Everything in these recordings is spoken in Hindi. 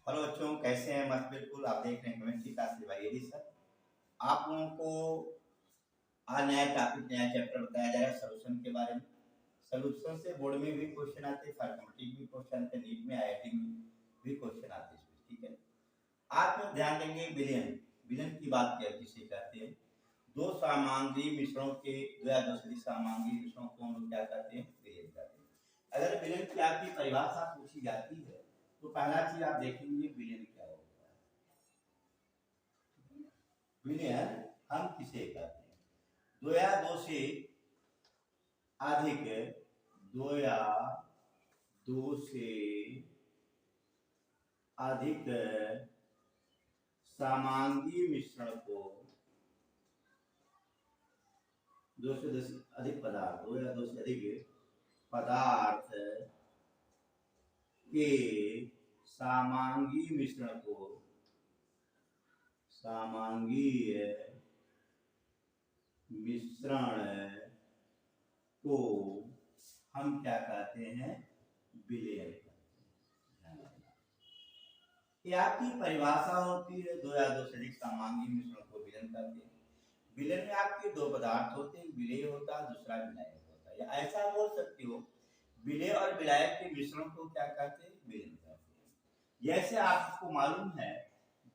हेलो बच्चों, कैसे हैं? मस्त बिल्कुल। आप देख रहे हैं कमेंट्री क्लास से भाई सर। आप लोगों को आज नया टॉपिक, नया चैप्टर बताया जा रहा है सोल्यूशन के बारे में। सोल्यूशन से बोर्ड में भी क्वेश्चन आते हैं, फॉर्मेटिव भी क्वेश्चन आते हैं, नीट में आईआईटी में भी क्वेश्चन आते हैं, ठीक है। आज हम ध्यान देंगे विलयन। विलयन की बात किसे कहते हैं? दो सामग्री मिश्रणों के दो या दो से अधिक सामग्री मिश्रणों को हम लोग क्या कहते हैं? विलयन कहते हैं। अगर विलयन की आपकी परिभाषा पूछी जाती है तो पहला चीज आप देखेंगे विलयन क्या होता है। विलयन हम किसे कहते हैं? दो या दो से अधिक, दो या दो से अधिक सामग्री मिश्रण को, दो से अधिक पदार्थ, दो या दो से अधिक पदार्थ के सामग्री मिश्रण को, सामग्री मिश्रण को हम क्या कहते हैं? विलयन। ये आपकी परिभाषा होती है, दो या दो से अधिक सामग्री मिश्रण को विलयन कहते हैं। विलयन में आपके दो पदार्थ होते हैं, विलेय होता है, दूसरा विलायक होता है। या ऐसा बोल सकते हो, विलेय और विलायक के मिश्रण को क्या कहते हैं? विलयन कहते हैं। जैसे आपको मालूम है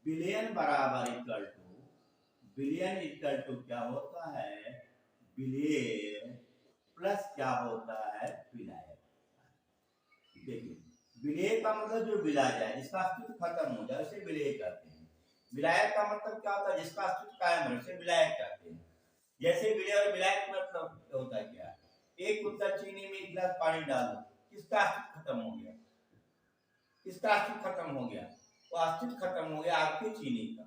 विलयन बराबर इक्वल टू, विलयन इक्वल टू क्या होता है? विलेय प्लस क्या होता है? विलायक। देखिए, विलेय का मतलब जो विला जाए, जिसका अस्तित्व खत्म हो जाए उसे विलेय कहते हैं। विलायक का मतलब क्या होता है? जिसका अस्तित्व कायम है उसे विलायक कहते हैं। जैसे विलेय और विलायक मतलब होता है क्या? एक कुत्ता चीनी में एक गिलास पानी डालो, किसका अस्तित्व खत्म हो गया? किसका अस्तित्व खत्म हो गया? वो अस्तित्व खत्म हो गया आपके चीनी का,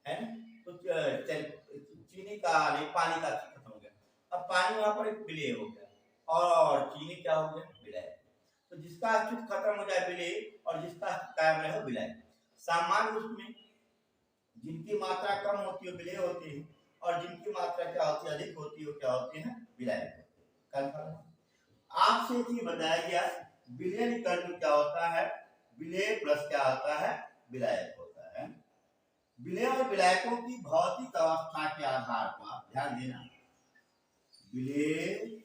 है ना? तो चीनी का नहीं, पानी का अस्तित्व खत्म हो गया। अब पानी वहां पर एक विलेय हो गया और चीनी क्या हो गया? विलायक। तो जिसका अस्तित्व खत्म हो जाए विलेय और जिसका अस्तित्व कायम रहे विलायक। सामान्य रूप में जिनकी मात्रा कम होती है विलेय होते हैं और जिनकी मात्रा क्या होती है? अधिक होती है, क्या होते हैं? विलायक। आपसे चीज बताया गया विलयन इक्वल टू क्या होता है? विलेय प्लस क्या होता है? विलायक होता है। विलेय और विलायकों की भौतिक अवस्था के आधार पर ध्यान देना, विलेय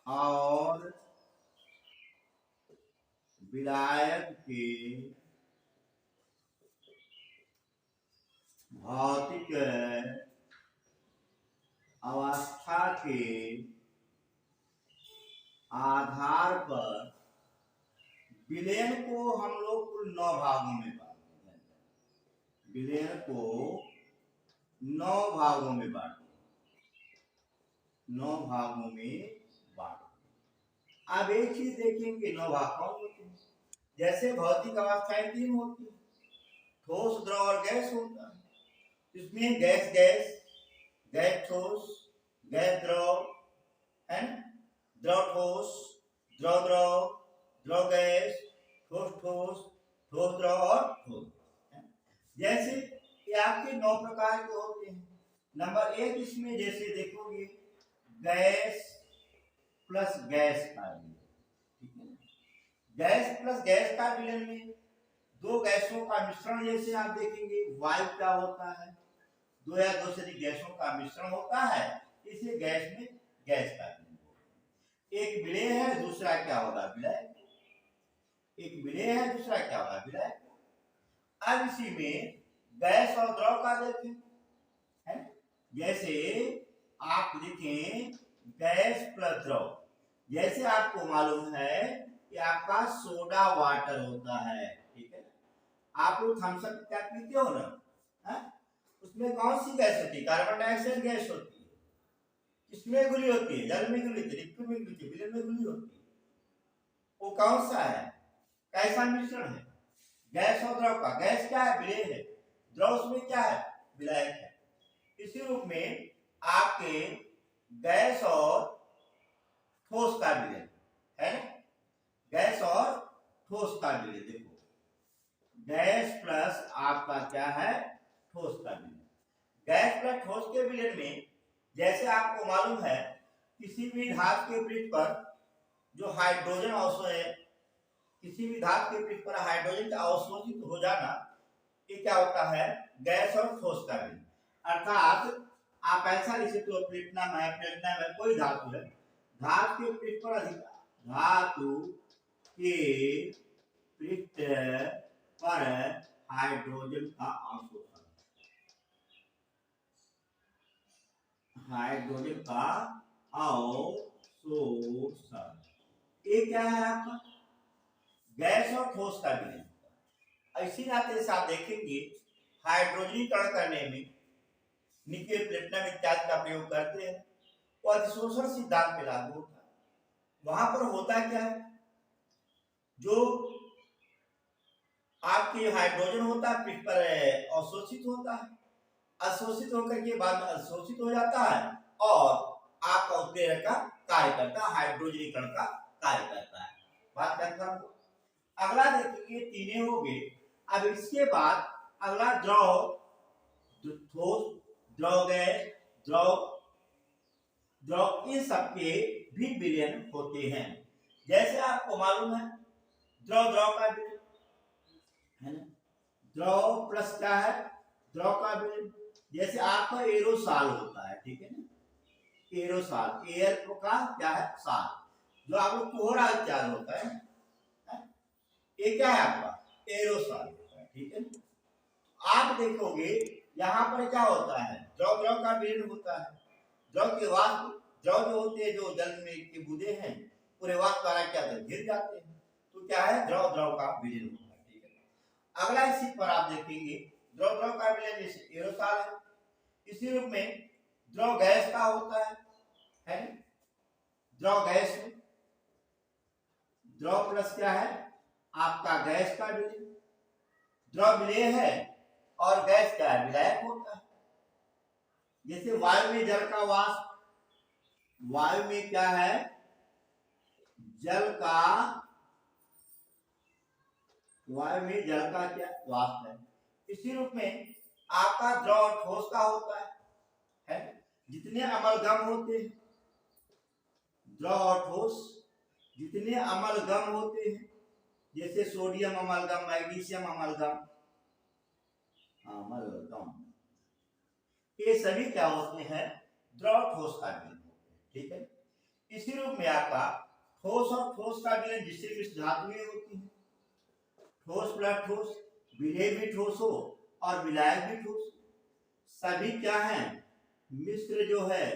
और विलायक के भौतिक अवस्था के आधार पर विलयन को हम लोग कुल 9 भागों में बांटते हैं। विलयन को 9 भागों में बांटते हैं, 9 भागों में बांटते हैं। अब एक चीज देखेंगे, 9 भाग कौन होते हैं? जैसे भौतिक अवस्थाएं 3 होती है, ठोस, द्रव और गैस होता है। इसमें गैस गैस, गैस ठोस, गैस द्रव, है ना? द्रव ठोस, द्रव द्रव, द्रव गैस, ठोस ठोस, ठोस द्रव और ठोस। जैसे ये आपके 9 प्रकार के होते हैं। नंबर 1 इसमें जैसे देखोगे गैस प्लस गैस का विलयन, ठीक है। गैस प्लस गैस का विलयन में दो गैसों का मिश्रण, जैसे आप देखेंगे वायु क्या होता है? दो या दो से अधिक गैसों का मिश्रण होता है, इसे गैस में गैस का विलयन होता है। एक विलेय है, दूसरा क्या होगा? विलायक। एक विलेय है, दूसरा क्या होगा? विलायक। अब इसी में गैस और द्रव का देखें, है? जैसे आप देखें गैस प्लस द्रव, जैसे आपको मालूम है कि आपका सोडा वाटर होता है, ठीक है। आप लोग थम्स अप क्या पीते हो ना, है? उसमें कौन सी गैस होती है? कार्बन डाइऑक्साइड गैस होती है। किसमें घुली होती है? जल में घुली होती है, लिक्विड में घुली होती है, विलयन में घुली होती है। वो कौन सा है? कैसा मिश्रण है? गैस और द्रव का। गैस क्या है? विलेय है। द्रव उसमें क्या है? विलायक है। इसी रूप में आपके गैस और ठोस का विलयन है ना? गैस और ठोस का विलयन देखो, गैस प्लस आपका क्या है? ठोस का विलयन। गैस प्लस ठोस के विलयन में जैसे आपको मालूम है किसी भी धातु के पृष्ठ पर जो हाइड्रोजन अवशय किसी भी धातु के पृष्ठ पर हाइड्रोजन का अवशोषित हो जाना, ये क्या होता है, गैस और ठोस का विलयन। अर्थात आप ऐसा लिख सकते हो, प्लेटिनम है, कोई धातु है, धातु के पृष्ठ पर धातु के पृष्ठ पर हाइड्रोजन का अवशोषण, हाइड्रोजन का अवशोषण, ये क्या है आपका, गैस और ठोस का विलयन। इसी नाते से आप देखेंगे हाइड्रोजनीकरण करने में निकेल, प्लेटिनम इत्यादि का प्रयोग करते हैं, वो अधिशोषण सिद्धांत पे लागू होता है। वहां पर होता क्या है, जो आपके हाइड्रोजन होता है पृष्ठ पर अवशोषित होता है, अवशोषित होकर के बाद में अवशोषित हो जाता है और आपका उत्प्रेरक का कार्य करता है, हाइड्रोजनीकरण का कार्य करता है। बात कंफर्म। अगला देखिए, तीनों हो गए। अब इसके बाद अगला द्रव, ठोस, द्रव गैस, द्रव इन सबके भी विलयन होते हैं। जैसे आपको मालूम है द्रव का विलयन है ना, द्रव प्लस क्या है, द्रव का विलयन। जैसे आपका एरोसॉल होता है, ठीक है ना, एरोसॉल, एयर का क्या है, साल, जो आपको कोहरा इत्यादि होता है, ये क्या है आपका एरोसॉल होता है, ठीक है। आप देखोगे यहाँ पर क्या होता है, द्रव का विलयन होता है। द्रव के वाष्प, द्रव जो होते हैं, जो जल में के बूंदे हैं, पूरे वाष्प द्वारा क्या गिर जाते हैं, तो क्या है, द्रव का विलयन होता है, ठीक है। अगला इसी पर आप देखेंगे द्रव का विलयन, जैसे एरोसॉल है, इसी रूप में द्रव गैस का होता है द्रव गैस में द्रव प्लस क्या है आपका गैस का विलयन, द्रव विलय है और गैस क्या है, विलायक होता है। जैसे वायु में जल का वाष्प, वायु में क्या है, जल का, वायु में जल का क्या वाष्प है। इसी रूप में आपका द्रव और ठोस का होता है? जितने अमलगम होते हैं, द्रव और ठोस जितने अमलगम होते हैं, जैसे सोडियम अमलगम, मैग्नीशियम अमलगम, ये सभी क्या होते हैं, द्रव ठोस का विलयन होते हैं, ठीक है। इसी रूप में आपका ठोस और ठोस का विलयन जिससे मिश्र धातुएं होती हैं, ठोस प्लस ठोस, विलय भी ठोस हो और विलायक भी ठोस, सभी क्या है, मिश्र जो है,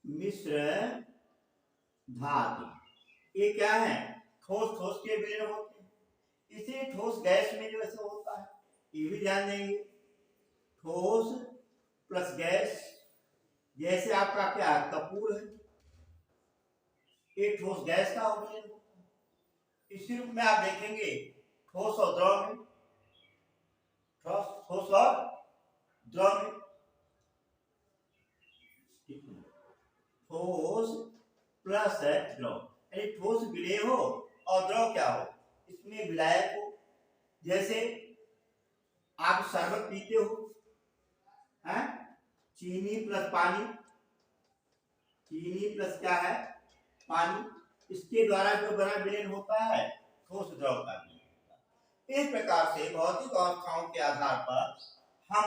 मिश्र धातु, ये क्या है, ठोस के विलयन होते हैं। इसे ठोस गैस में जो ऐसा होता है, ये भी ध्यान देंगे, ठोस प्लस गैस, जैसे आपका क्या कपूर है, ये ठोस गैस का विलयन होता है। इसी रूप में आप देखेंगे ठोस और द्रव में, ठोस और द्रव में, ठोस प्लस द्रव, यानी ठोस विलय हो और द्रव क्या हो, इसमें विलायक हो। जैसे आप शरबत पीते हो, हैं, चीनी प्लस पानी, चीनी प्लस क्या है, पानी, इसके द्वारा जो बना विलयन होता है, ठोस द्रव का विलयन होता है। इस प्रकार से भौतिक अवस्थाओं के आधार पर हम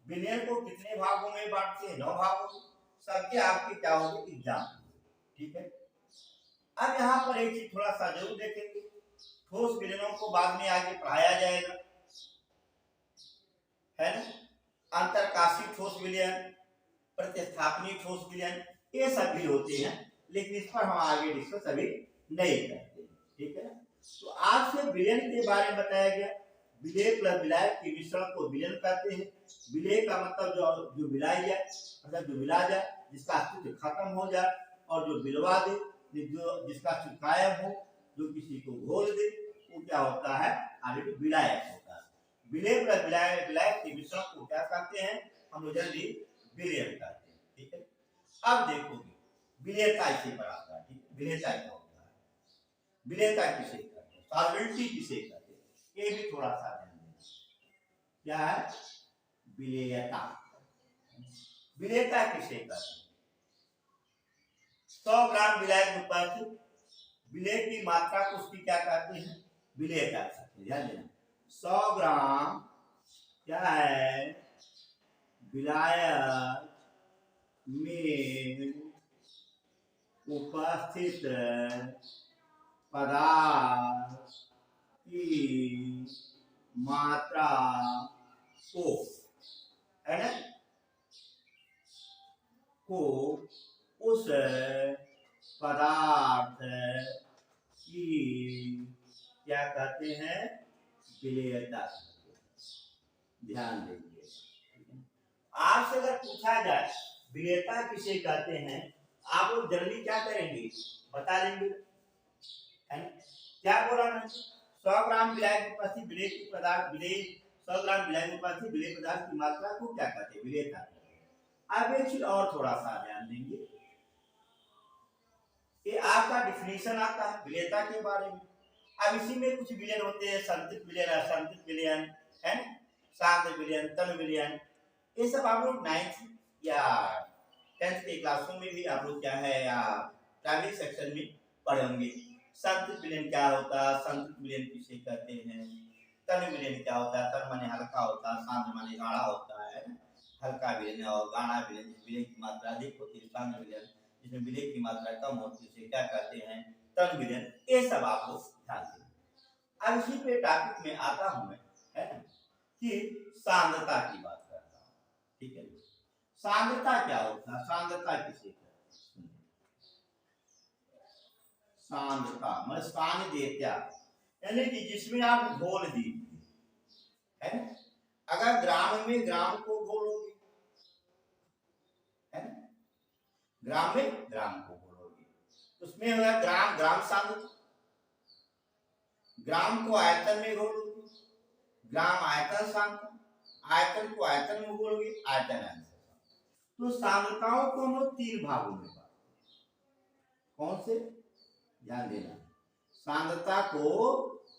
विलयन को कितने भागों में बांटते हैं, 9 भागों में। सबके आपके क्या होंगे, एग्जाम, ठीक है। अब यहाँ पर एक चीज थोड़ा सा जरूर देखेंगे, ठोस विलयनों को बाद में आगे पढ़ाया जाएगा, है ना। अंतरकाशीय ठोस विलयन, प्रतिस्थापनीय ठोस विलयन, ये सब भी होते हैं, लेकिन इस पर हम आगे डिस्कस अभी नहीं करते, ठीक है ना। तो आज से विलयन के बारे में बताया गया, विलय प्लस विलायक के मिश्रण को विलयन कहते हैं। विलय का मतलब जो मिलाई जाए, मतलब जो मिला जाए, जिसका अस्तित्व खत्म हो जाए, और जो मिलवा दे, जो जिसका अस्तित्व कायम हो, जो किसी को घोल दे, वो क्या होता है, आगे विलायक होता है। विलय प्लस विलायक के मिश्रण को क्या कहते हैं, हम लोग जल्दी विलयन कहते हैं, ठीक है। अब देखोगे विलयता इसे बढ़ाता है, ठीक है। विलयता क्या होता है, विलयता किसे कहते हैं, सॉल्वेंटी किसे कहते हैं, ये भी थोड़ा सा ध्यान देना। क्या है विलयता, विलयता किसे कहते हैं, 100 ग्राम विलायक में उपस्थित विलेय की मात्रा को उसकी क्या कहते हैं, विलेय क्या कहते हैं, ध्यान देना। 100 ग्राम क्या है, विलायक में उपस्थित पदार्थ की मात्रा को, है ना, को उस पदार्थ की क्या कहते हैं, विलेयता। ध्यान देंगे, आपसे अगर पूछा जाए विलेयता किसे कहते हैं, आप लोग जल्दी क्या करेंगे, बता देंगे, है ना। क्या बोला मैंने, 100 ग्राम विलायक में उपस्थित विलेय की पदार्थ, विलेय 100 ग्राम विलायक में उपस्थित विलेय पदार्थ की मात्रा को क्या कहते हैं, विलेयता। अब एक चीज और थोड़ा सा ध्यान देंगे, ये आपका डिफिनेशन आता है विलेयता के बारे में। अब इसी में कुछ विलयन होते हैं, संतृप्त विलयन, असंतृप्त विलयन, है ना, शांत विलयन, तन विलयन, ये सब आप लोग 9th या 10th के क्लासों में भी आप लोग क्या है या प्राइमरी सेक्शन में पढ़ेंगे। संतृप्त विलयन क्या होता है, संतृप्त विलयन किसे कहते हैं, तन विलयन क्या होता है, तन माने हल्का होता है, शांत माने गाढ़ा होता है, हल्का विलयन और गाढ़ा विलयन, विलय की मात्रा अधिक होती है, शांत विलयन जिसमें विलय की मात्रा कम होती है, उसे क्या कहते हैं, तन विलयन। ये सब आप लोग ध्यान दें। अब इसी पे टॉपिक में आता हूं मैं, है ना, कि सांद्रता की बात करता हूं, ठीक है। सांद्रता क्या होता है, सांद्रता किसे कहते हैं, सांद्रता मतलब सानिध्यता, यानी कि जिसमें आप घोल दीजिए, है ना, अगर ग्राम में ग्राम को घोलोगे, है ना, ग्राम में ग्राम को घोलोगे, उसमें होगा ग्राम, ग्राम सांद्रता। ग्राम को आयतन में घोलोगे, ग्राम आयतन सांद्रता, आयतन को आयतन में घोलोगे, आयतन आयतन। तो सांद्रताओं को हम लोग 3 भागों में बांटते हैं। कौन से, ध्यान देना, सांद्रता को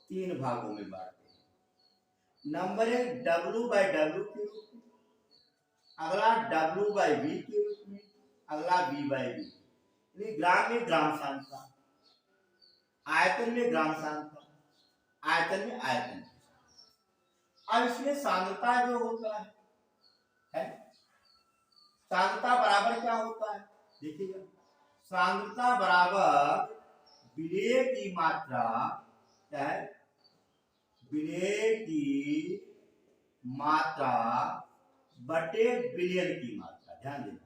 3 भागों में बांटते हैं। नंबर 1 W/W के रूप में, अगला W/V के रूप में, अगला V/V। ग्राम में ग्राम सांद्रता, आयतन में ग्राम सांद्रता, आयतन में आयतन। अब इसमें सांद्रता जो होता है सांद्रता बराबर क्या होता है, देखिएगा, सांद्रता बराबर विलेय की मात्रा, क्या है, विलेय की मात्रा बटे विलयन की मात्रा। ध्यान देना,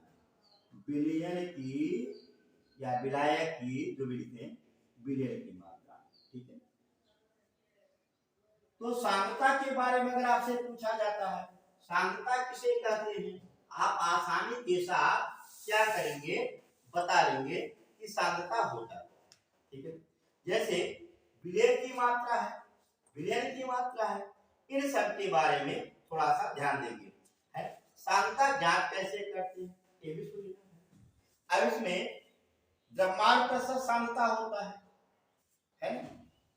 विलयन की या विलायक की, जो भी लिखते हैं, विलयन की मात्रा, ठीक है। तो सांद्रता के बारे में अगर आपसे पूछा जाता है सांद्रता किसे कहते हैं, आप आसानी के साथ क्या करेंगे, बता देंगे कि सांद्रता होता है, ठीक है। जैसे विलयन की मात्रा है, विलयन की मात्रा है, इन सब के बारे में थोड़ा सा ध्यान देंगे, है। सांद्रता ज्ञात कैसे करते हैं ये भी सुनिए। अब इसमें द्रव्यमान प्रतिशत सांद्रता होता है ना,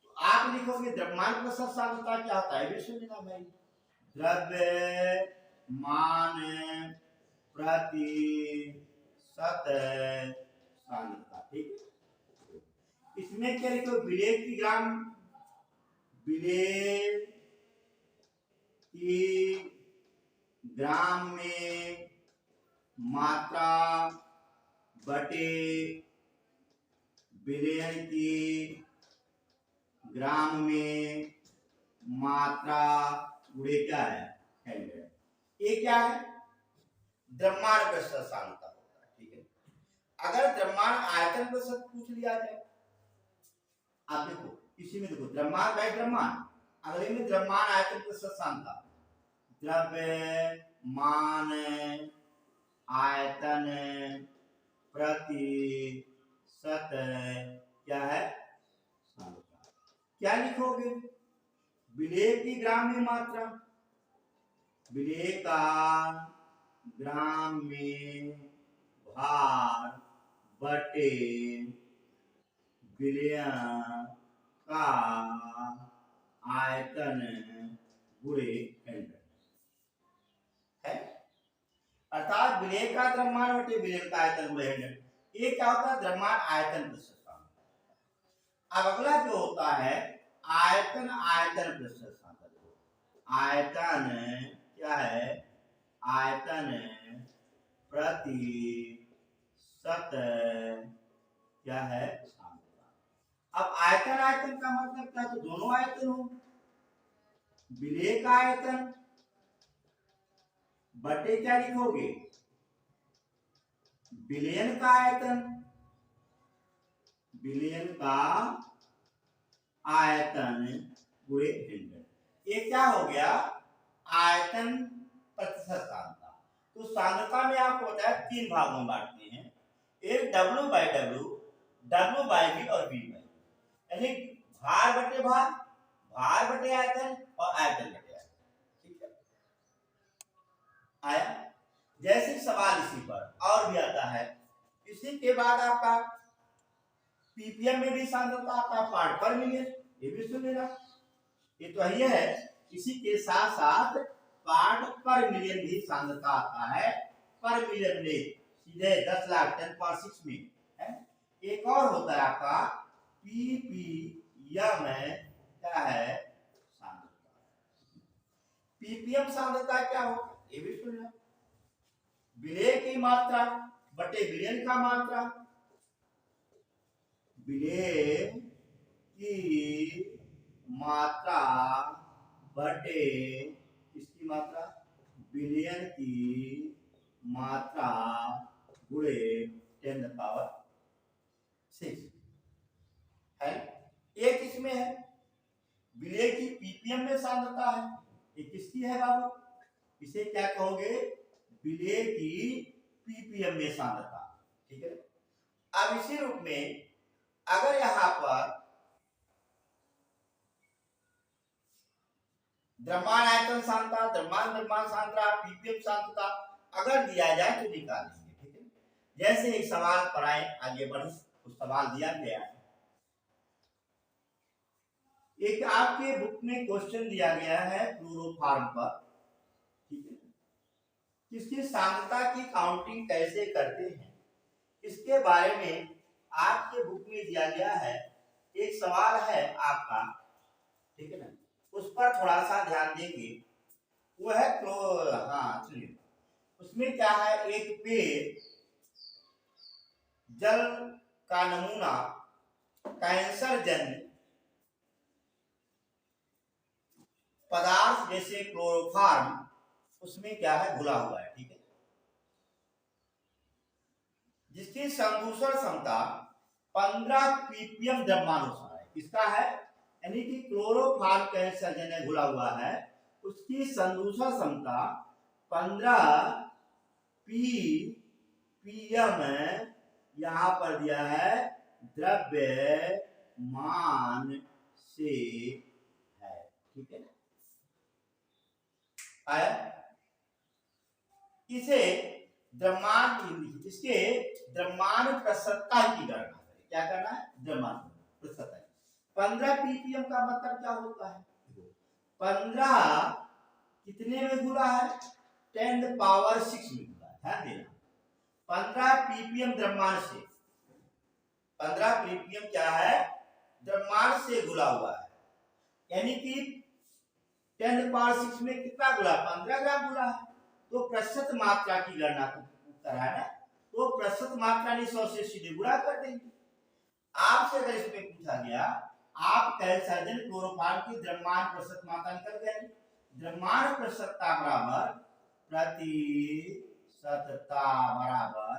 तो आप लिखोगे द्रव्यमान प्रतिशत सांद्रता क्या होता है, भी सुनिए भाई। द्रव्यमान प्रतिशत सांद्रता, ठीक है। इसमें क्या लिखो, विलेय की ग्राम, विलेय की ग्राम में मात्रा बटे विलयन की ग्राम में मात्रा गुणे क्या है, 100। ये क्या है, द्रव्यमान प्रतिशत सांद्रता होता है, ठीक है। अगर द्रव्यमान आयतन प्रतिशत पूछ लिया जाए, आप देखो इसी में देखो द्रव्यमान बाय द्रव्यमान, अगले में द्रव्यमान आयतन प्रतिशत सांद्रता, द्रव्यमान आयतन प्रतिशत क्या है, सांद्रता। क्या लिखोगे, विलेय की ग्राम में मात्रा, विलेय का ग्राम में भार बटे विलयन का आयतन गुणे 100 है, अर्थात विलेय का द्रव्यमान बटे विलयन का आयतन गुणे 100। ये क्या होता है, द्रव्यमान आयतन प्रतिशत सांद्रता। अब अगला जो होता है आयतन आयतन प्रतिशत सांद्रता। आयतन क्या है, आयतन प्रतिशत क्या है, सांद्रता। अब आयतन आयतन का मतलब क्या, तो दोनों आयतन हो, विलेय का आयतन बटे क्या लिखोगे, विलयन का आयतन, विलयन का आयतन गुणे 100। ये क्या हो गया, आयतन प्रतिशत सांद्रता। तो सांद्रता में आपको बताया 3 भागों में बांटते हैं, एक W/W, W/V और V/V, यानी भार बटे भार, भार बटे आयतन और आयतन बटे आयतन। ठीक है, आया। जैसे सवाल इसी पर और भी आता है, इसी के बाद आपका पीपीएम में भी सांद्रता आता है, पार्ट पर मिलियन, ये भी सुन लेना। ये तो ये है, इसी के साथ साथ पार्ट पर मिलियन भी सांद्रता आता है, पर मिलियन में सीधे 10 लाख 10⁻6 में है। एक और होता है आपका पीपीएम क्या है, सांद्रता। पीपीएम सांद्रता क्या होगा, ये भी सुनना, विलेय की मात्रा बटे विलयन का मात्रा, विलेय की मात्रा बटे किसकी मात्रा, विलयन की मात्रा गुणे 10⁻6 है। एक इसमें है विलेय की पीपीएम में सांद्रता है, ये किसकी है बाबू, इसे क्या कहोगे, विलेय की पीपीएम में सांद्रता। ठीक है, अब इसी रूप में अगर यहां पर द्रव्यमान आयतन सांद्रता, द्रव्यमान सांद्रता, पीपीएम सांद्रता अगर दिया जाए तो निकाल लेंगे। ठीक है, जैसे एक सवाल पर आए, आगे बढ़े, कुछ सवाल दिया गया है, एक आपके बुक में क्वेश्चन दिया गया है क्लोरोफॉर्म पर। ठीक है, इसकी सांद्रता की काउंटिंग कैसे करते हैं, इसके बारे में आपके बुक में दिया गया है, एक सवाल है आपका। ठीक है ना, उस पर थोड़ा सा ध्यान देंगे। वो है हाँ चलिए, उसमें क्या है, एक पेड़ जल का नमूना कैंसर जन्य पदार्थ जैसे क्लोरोफॉर्म उसमें क्या है, घुला हुआ है। ठीक है, जिसकी संदूषण क्षमता 15 पीपीएम द्रव्यमानुसार है। किसका है, यानी कि क्लोरोफॉर्म कैंसर जन्य घुला हुआ है, उसकी संदूषण क्षमता 15 पीपीएम यहां पर दिया है द्रव्यमान से है। ठीक है, आया। इसे द्रव्यमान, इसके द्रव्यमान प्रतिशतता की गणना करें। क्या करना है, द्रव्यमान प्रतिशतता। 15 पीपीएम का मतलब क्या होता है, 15 कितने में घुला है, 10⁻6 में घुला है। ध्यान देना, 15 पीपीएम द्रव्यमान से, 15 पीपीएम क्या है, द्रव्यमान से घुला हुआ है, यानी कि 10⁻6 में कितना घुला, 15 ग्राम घुला है। तो प्रतिशत मात्रा की गणना कराना, तो प्रतिशत मात्रा ने 100 से सीधे गुणा कर देंगे। आपसे अगर इसमें पूछा गया, आप कैंसर जन्य क्लोरोफॉर्म की द्रव्यमान प्रतिशत मात्रा निकल गई, द्रव्यमान प्रतिशतता बराबर प्रतिशतता बराबर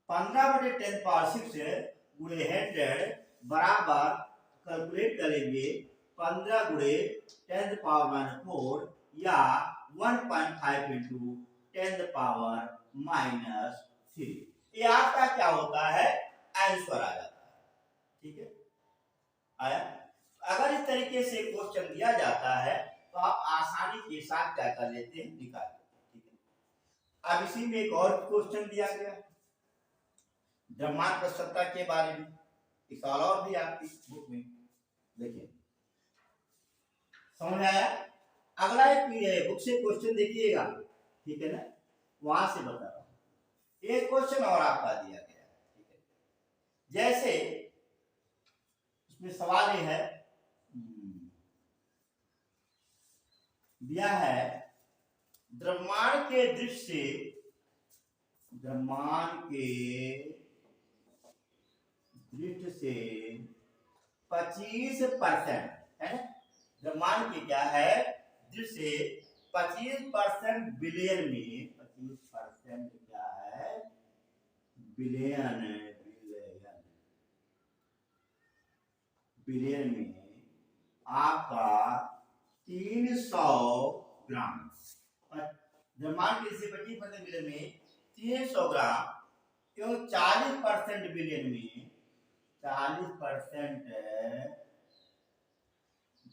15/10⁻6 गुणे 100 बराबर, कैलकुलेट करेंगे 15 गुणे 10⁻⁴ या 1.5 इंटू 10⁻⁻3। ये आपका क्या होता है, आंसर आ जाता है। ठीक है, आया। अगर इस तरीके से क्वेश्चन दिया जाता है तो आप आसानी के साथ क्या कर लेते हैं, निकाल लेते हैं। ठीक है, अब इसी में एक और क्वेश्चन दिया गया द्रव्यमान प्रतिशतता के बारे में, एक सवाल और भी आपकी बुक में, देखिए समझ आया। अगला एक बुक से क्वेश्चन देखिएगा, ठीक है ना, वहां से बता रहा हूं। एक क्वेश्चन और आपका दिया गया है, ठीक है। जैसे इसमें सवाल ये है, दिया है द्रव्यमान के दृष्टि से, द्रव्यमान के दृष्टि से 25% है ना, द्रव्यमान की क्या है दृष्टि से 25% बिलियन में, 25% क्या है बिलियन, बिलियन में आपका 300 ग्राम, द्रव्यमान के से 25% बिलियन में 300 ग्राम, क्यों 40% बिलियन में, 40%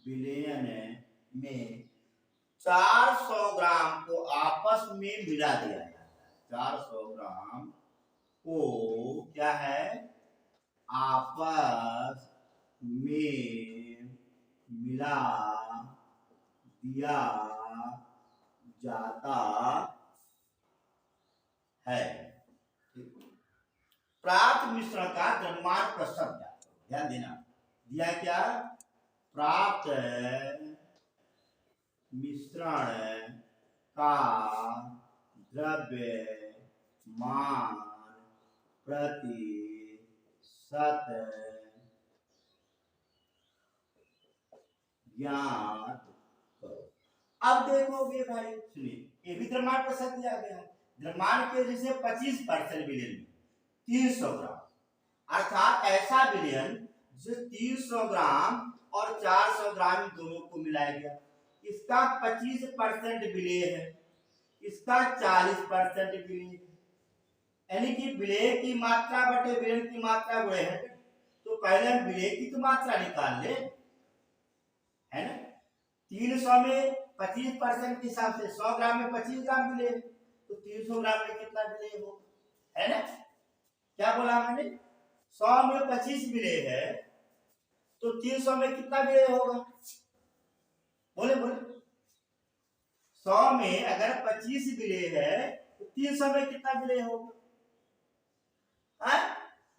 बिलियन में 400 ग्राम को आपस में मिला दिया जाता है। 400 ग्राम को क्या है आपस में मिला दिया जाता है। प्राप्त मिश्रण का द्रव्यमान प्रतिशत, ध्यान देना, दिया क्या प्राप्त मिश्रण का द्रव्यमान प्रतिशत ज्ञात करो। अब देखोगे भाई, सुनिए, ये भी द्रव्यमान प्रतिशत दिया गया है। द्रव्यमान के जैसे 25% बिलियन में 300 ग्राम, अर्थात ऐसा बिलियन जो 300 ग्राम और 400 ग्राम दोनों को मिलाया गया, इसका 25% विलेय है, इसका 40% विलेय है, यानी कि विलेय की मात्रा बटे विलेय की मात्रा गुणे है। तो पहले हम विलेय की तो मात्रा निकाल ले, है ना। 300 में 25% के हिसाब से 100 ग्राम में 25 ग्राम विलेय, तो 300 ग्राम में कितना विलेय हो, है ना। क्या बोला मैंने, 100 में 25 विलेय है, तो 300 में कितना विलेय होगा, बोले बोले। 100 में अगर 25 विलेय है तो 300 में कितना विलेय होगा,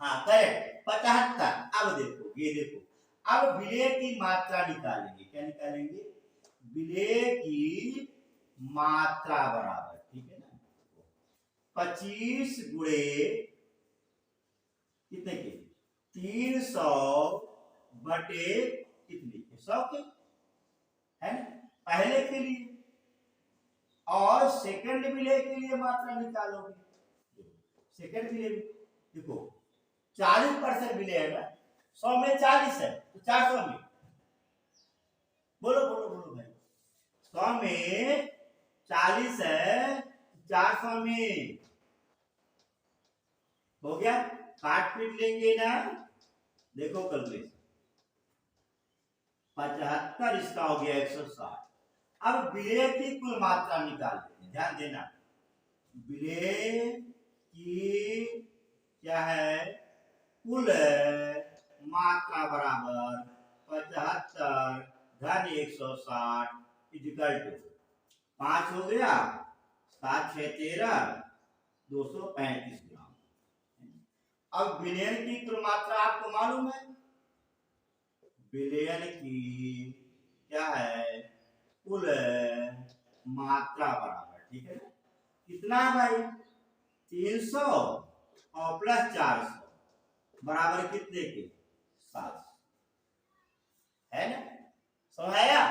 हाँ करेक्ट 75। अब देखो, ये देखो, अब विलेय की मात्रा निकालेंगे, क्या निकालेंगे, विलेय की मात्रा बराबर, ठीक है ना, 25 गुणे कितने के 300 बटे कितने के 100 के, है ना, पहले के लिए। और सेकंड विलेय के लिए मात्रा निकालोगे, सेकंड विलेय देखो 40% विलेय है ना, 100 में 40 है तो 400 में, बोलो बोलो बोलो भाई, 100 में 40 है 400 में हो गया, काट पीट लेंगे ना, देखो कैलकुलेशन 75, इसका हो गया 160। अब विलेय की कुल मात्रा निकाल देंगे, ध्यान देना, विलेय की क्या है कुल मात्रा बराबर 75 धन 160 इक्वल टू 5 हो गया, 7 6 13 235 ग्राम। अब विलयन की कुल मात्रा आपको मालूम है, विलयन की क्या है कुल मात्रा बराबर, ठीक है ना, कितना भाई 300 और प्लस 400 बराबर कितने के 700, है ना, समझ आया,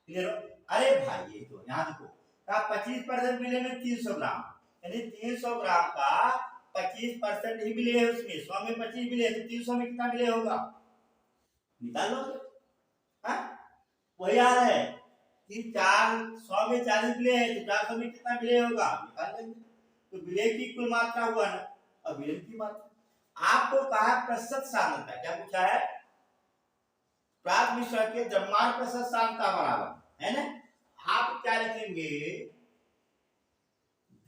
क्लियर। अरे भाई ये तो यहाँ देखो का 25% मिले में 300 ग्राम, यानी 300 ग्राम का 25% ही मिले है उसमें, 100 में 25 मिले तो 300 में कितना मिले होगा, निकाल लो, वही आ रहा है कि 100 में 40 मिले हैं तो 400 में कितना मिले होगा, निकाल लेंगे। तो विलेय की कुल मात्रा हुआ ना, अब विलेय की मात्रा आपको कहा प्रतिशत सांद्रता, क्या पूछा है, प्राप्त मिश्रण के द्रव्यमान प्रतिशत सांद्रता बराबर, है ना, आप क्या लिखेंगे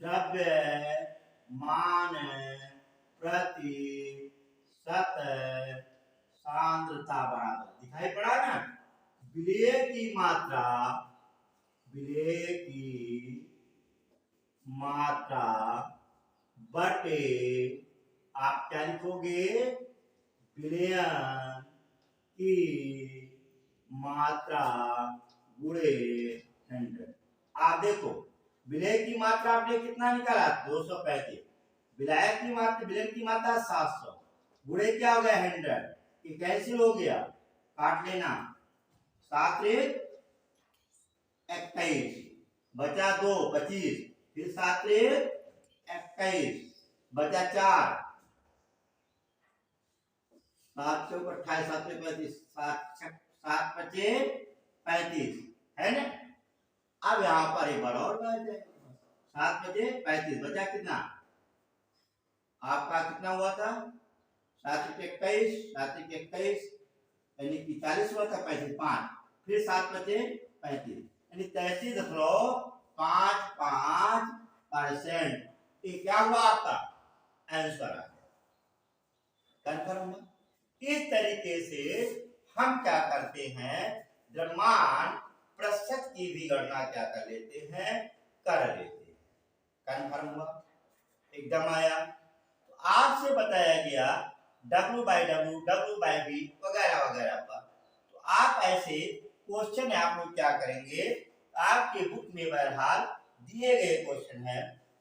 द्रव्यमान प्रतिशत सांद्रता बराबर, दिखाई पड़ा ना, विलेय की मात्रा, विलेय की मात्रा बटे आप क्या लिखोगे, बिलियन की मात्रा गुणे 100। आप देखो विलय की मात्रा आपने कितना निकाला, 235। विलायक की मात्रा, विलयन की मात्रा 700, गुणे क्या हो गया 100, ये कैंसिल हो गया, काट लेना। 7 एक 21, बचा 2 25, फिर 7 एक 21, बचा 4, 7 चौक 28, 7 35, 7 पचे 35 है ना। अब यहाँ पर एक बार और बढ़ जाएगा, 7 बचे 35, बचा कितना आपका, कितना हुआ था 7 एक 21, 7 एक 21 यानी कि 40 हुआ था, 35 5, फिर 7 बचे 35 यानी 33.55%। ये क्या हुआ आपका आंसर आ गया, कन्फर्म हुआ। इस तरीके से हम क्या करते हैं, द्रव्यमान प्रतिशत की भी गणना क्या कर लेते हैं, कर लेते हैं। कन्फर्म हुआ, एकदम आया। तो आपसे बताया गया W/W, W/V वगैरह वगैरह पर, तो आप ऐसे क्वेश्चन आप लोग क्या करेंगे, आपके बुक में बहरहाल दिए गए क्वेश्चन है,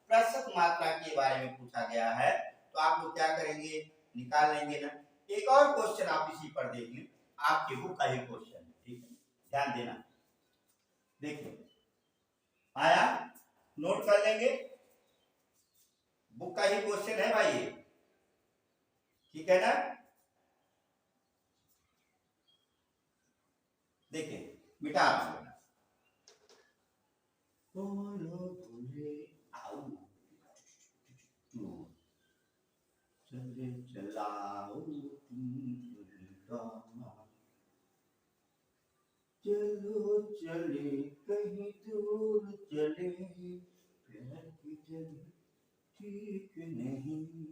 प्रतिशत मात्रा के बारे में पूछा गया है, तो आप लोग क्या करेंगे, निकाल लेंगे ना। एक और क्वेश्चन आप इसी पर देखिए, आपके बुक का ही क्वेश्चन, ठीक है, ध्यान देना। देखिए आया, नोट कर लेंगे, बुक का ही क्वेश्चन है भाई ये, ठीक है ना। देखिए मिटा लेना, चले चलाओ चलो चले कहीं दूर चले, प्यार की जगह ठीक नहीं,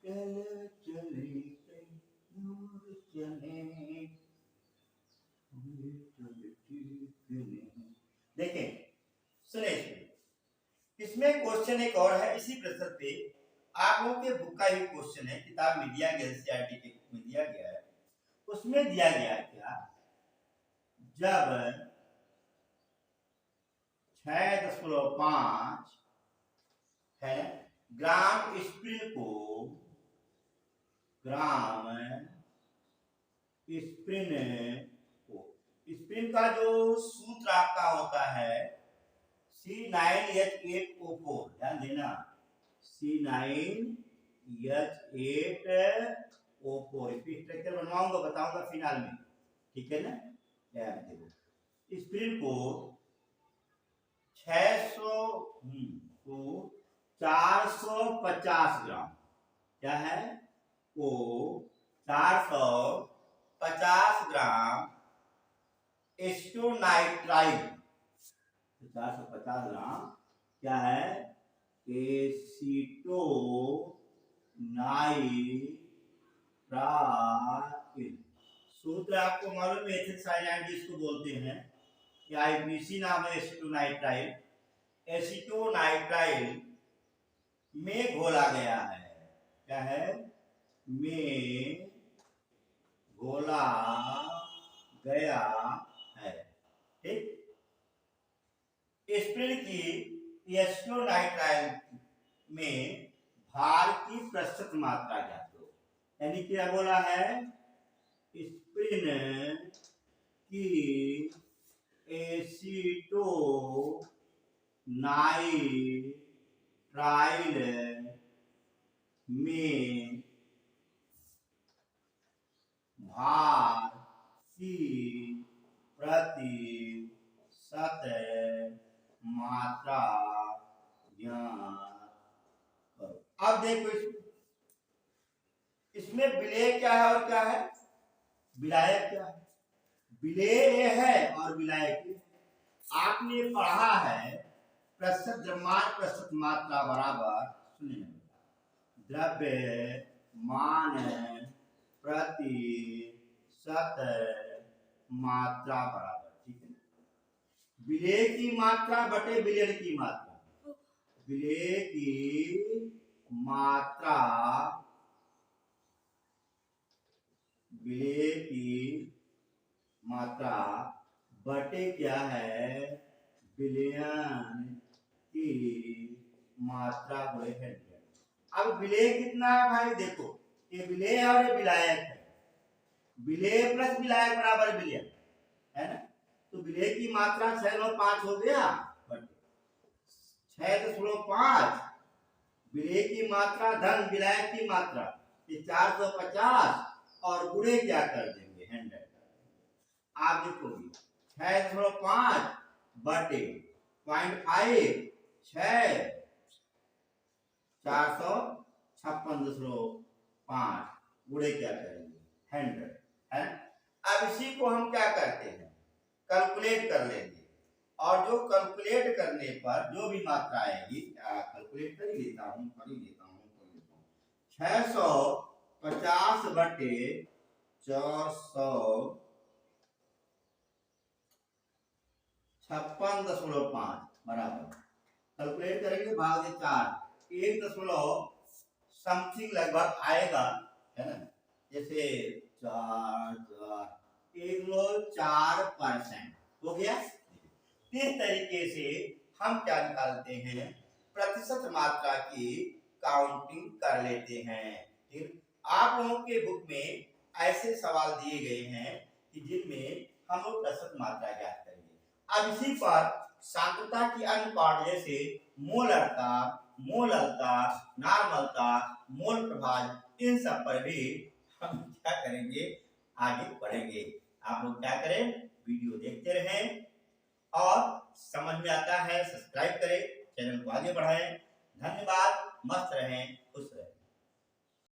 चले चले कहीं दूर चले, देखें सुने, इसमें क्वेश्चन एक और है इसी प्रश्न पे, आप लोगों के बुक का ही क्वेश्चन है, किताब में दिया गया, एनसीईआरटी के बुक में दिया गया है, उसमें दिया गया क्या, जब 6.5 है ग्राम स्प्रिन को, ग्राम स्प्रिन को, स्प्रिन का जो सूत्र आपका होता है C9H8O4, ध्यान देना, C9H8O4, इसकी स्ट्रक्चर बनवाऊंगा, बताऊंगा फिनाल में, ठीक है ना। देखो स्प्रिन को 450 ग्राम, क्या है वो 450 ग्राम एसिटोनाइट्राइल, 450 ग्राम क्या है, एसिटोनाइट्राइल, सूत्र आपको मालूम है, एथिल साइनाइड जिसको बोलते हैं, कि आईपीसी नाम है एसिटोनाइट्राइल, एसिटोनाइट्राइल में घोला गया है, क्या है, में घोला गया है, ठीक। स्प्रिन की एसिटोनाइट्राइल में भार की प्रतिशत मात्रा ज्ञात करो, यानी क्या बोला है, स्प्रिन की एसिटोनाइट्राइल में भार की प्रतिशत मात्रा ज्ञात करो। अब देखो इसमें विलेय क्या है और क्या है, विलायक क्या है, विलेय है और विलायक। आपने पढ़ा है प्रतिशत द्रव्यमान प्रतिशत मात्रा बराबर, सुनिए, द्रव्यमान प्रतिशत मात्रा बराबर, ठीक है, विलेय की मात्रा बटे विलयन की मात्रा, विलेय की मात्रा विलेय की मात्रा बटे क्या है विलयन की मात्रा गुणे 100। अब विलेय कितना है भाई, देखो ये विलेय और ये विलायक है, विलेय प्लस विलायक बराबर विलयन है ना। तो विलेय की मात्रा 6.5 हो गया बटे 6.5, विलेय की मात्रा धन विलायक की मात्रा ये 450 और गुणे क्या कर देंगे 100। आप देखोगे 6.5 बटे 0.5 6 456.5 गुणे क्या करेंगे 100 है। अब इसी को हम क्या करते हैं कैलकुलेट कर लेंगे, और जो कैलकुलेट करने पर जो भी मात्रा आएगी, कैलकुलेट कर ही लेता हूँ 650 बटे 456.5 बराबर कैलकुलेट करेंगे भाग 4 1 दशमलव समथिंग लगभग आएगा है ना, जैसे 4.4% हो गया। इस तरीके से हम क्या निकालते हैं प्रतिशत मात्रा की काउंटिंग कर लेते हैं। ठीक, आप लोगों के बुक में ऐसे सवाल दिए गए हैं कि जिनमें हम लोग प्रतिशत मात्रा ज्ञात करेंगे। अब इसी पर सांद्रता की अन्य पाठ जैसे मोलरता, मोललता, नॉर्मलता, मोल प्रभाव, इन सब पर भी हम क्या करेंगे आगे बढ़ेंगे। आप लोग क्या करें वीडियो देखते रहें, और समझ में आता है सब्सक्राइब करें, चैनल को आगे बढ़ाएं। धन्यवाद, मस्त रहें, खुश रहें।